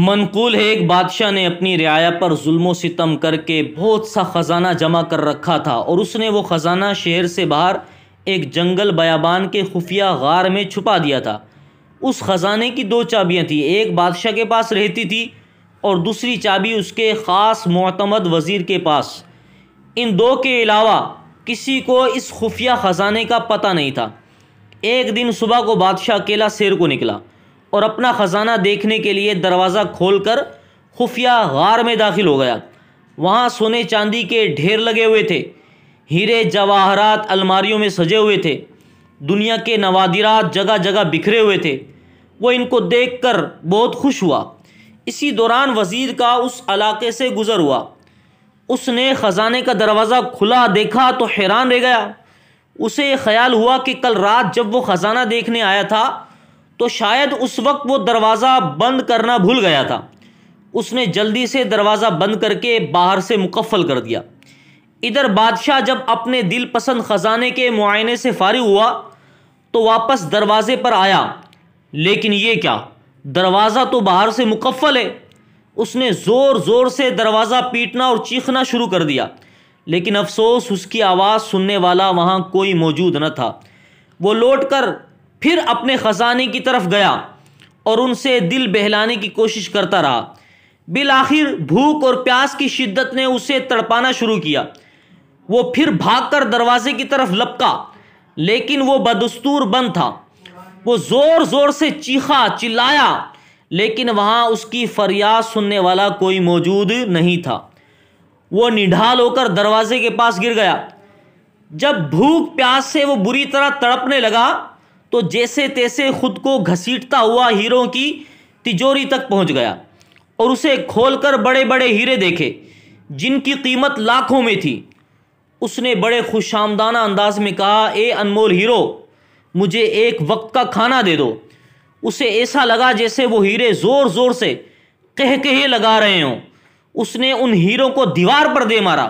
منقول ہے ایک بادشاہ نے اپنی رعایا پر ظلم و ستم کر کے بہت سا خزانہ جمع کر رکھا تھا، اور اس نے وہ خزانہ شہر سے باہر ایک جنگل بیابان کے خفیہ غار میں چھپا دیا تھا۔ اس خزانے کی دو چابیاں تھیں، ایک بادشاہ کے پاس رہتی تھی اور دوسری چابی اس کے خاص معتمد وزیر کے پاس۔ ان دو کے علاوہ کسی کو اس خفیہ خزانے کا پتہ نہیں تھا۔ ایک دن صبح کو بادشاہ اکیلا سیر کو نکلا اور اپنا خزانہ دیکھنے کے لیے دروازہ کھول کر خفیہ غار میں داخل ہو گیا۔ وہاں سونے چاندی کے ڈھیر لگے ہوئے تھے، ہیرے جواہرات الماریوں میں سجے ہوئے تھے، دنیا کے نوادرات جگہ جگہ بکھرے ہوئے تھے۔ وہ ان کو دیکھ کر بہت خوش ہوا۔ اسی دوران وزیر کا اس علاقے سے گزر ہوا۔ اس نے خزانے کا دروازہ کھلا دیکھا تو حیران رہ گیا۔ اسے یہ خیال ہوا کہ کل رات جب وہ خزانہ دیکھنے آیا تھا تو شاید اس وقت وہ دروازہ بند کرنا بھول گیا تھا۔ اس نے جلدی سے دروازہ بند کر کے باہر سے مقفل کر دیا۔ ادھر بادشاہ جب اپنے دل پسند خزانے کے معائنے سے فارغ ہوا تو واپس دروازے پر آیا، لیکن یہ کیا، دروازہ تو باہر سے مقفل ہے۔ اس نے زور زور سے دروازہ پیٹنا اور چیخنا شروع کر دیا، لیکن افسوس اس کی آواز سننے والا وہاں کوئی موجود نہ تھا۔ وہ لوٹ کر پھر اپنے خزانے کی طرف گیا اور ان سے دل بہلانے کی کوشش کرتا رہا۔ بالآخر بھوک اور پیاس کی شدت نے اسے تڑپانا شروع کیا۔ وہ پھر بھاگ کر دروازے کی طرف لپکا، لیکن وہ بدستور بند تھا۔ وہ زور زور سے چیخا، چلایا، لیکن وہاں اس کی فریاد سننے والا کوئی موجود نہیں تھا۔ وہ نڈھال ہو کر دروازے کے پاس گر گیا۔ جب بھوک پیاس سے وہ بری طرح تڑپنے لگا تو جیسے تیسے خود کو گھسیٹتا ہوا ہیروں کی تجوری تک پہنچ گیا اور اسے کھول کر بڑے بڑے ہیرے دیکھے جن کی قیمت لاکھوں میں تھی۔ اس نے بڑے خوش آمدانہ انداز میں کہا، اے انمول ہیرو، مجھے ایک وقت کا کھانا دے دو۔ اسے ایسا لگا جیسے وہ ہیرے زور زور سے قہقہے لگا رہے ہوں۔ اس نے ان ہیروں کو دیوار پر دے مارا۔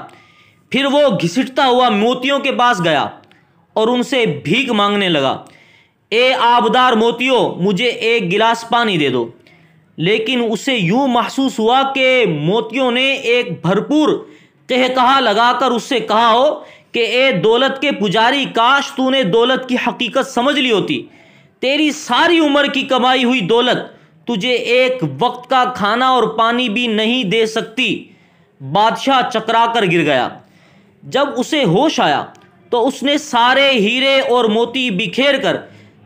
پھر وہ گھسٹتا ہوا موتیوں کے پاس گیا اور ان سے بھیک مانگنے لگا، اے آبدار موتیوں، مجھے ایک گلاس پانی دے دو۔ لیکن اسے یوں محسوس ہوا کہ موتیوں نے ایک بھرپور قہقہا لگا کر اس سے کہا ہو کہ اے دولت کے پجاری، کاش تو نے دولت کی حقیقت سمجھ لی ہوتی۔ تیری ساری عمر کی کمائی ہوئی دولت تجھے ایک وقت کا کھانا اور پانی بھی نہیں دے سکتی۔ بادشاہ چکرا کر گر گیا۔ جب اسے ہوش آیا تو اس نے سارے ہیرے اور موتی بکھیر کر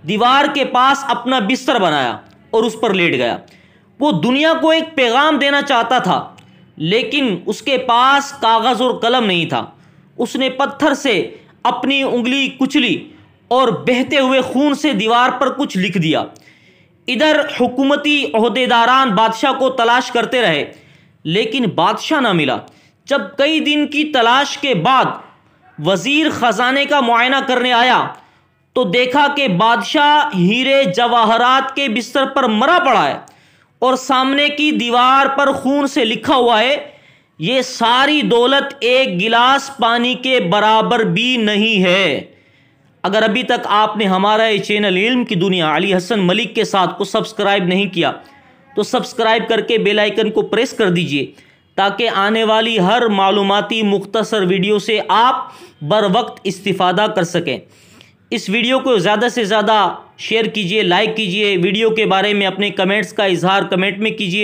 دیوار کے پاس اپنا بستر بنایا اور اس پر لیٹ گیا۔ وہ دنیا کو ایک پیغام دینا چاہتا تھا، لیکن اس کے پاس کاغذ اور قلم نہیں تھا۔ اس نے پتھر سے اپنی انگلی کچلی اور بہتے ہوئے خون سے دیوار پر کچھ لکھ دیا۔ ادھر حکومتی عہدیداران بادشاہ کو تلاش کرتے رہے، لیکن بادشاہ نہ ملا۔ جب کئی دن کی تلاش کے بعد وزیر خزانے کا معائنہ کرنے آیا تو دیکھا کہ بادشاہ ہیرے جواہرات کے بستر پر مرا پڑا ہے اور سامنے کی دیوار پر خون سے لکھا ہوا ہے، یہ ساری دولت ایک گلاس پانی کے برابر بھی نہیں ہے۔ اگر ابھی تک آپ نے ہمارا یہ چینل علم کی دنیا علی حسن ملک کے ساتھ کو سبسکرائب نہیں کیا تو سبسکرائب کر کے بیل آئیکن کو پریس کر دیجئے تاکہ آنے والی ہر معلوماتی مختصر ویڈیو سے آپ بر وقت استفادہ کر سکیں۔ اس ویڈیو کو زیادہ سے زیادہ شیئر کیجئے، لائک کیجئے، ویڈیو کے بارے میں اپنے کمنٹس کا اظہار کمنٹ میں کیجئے۔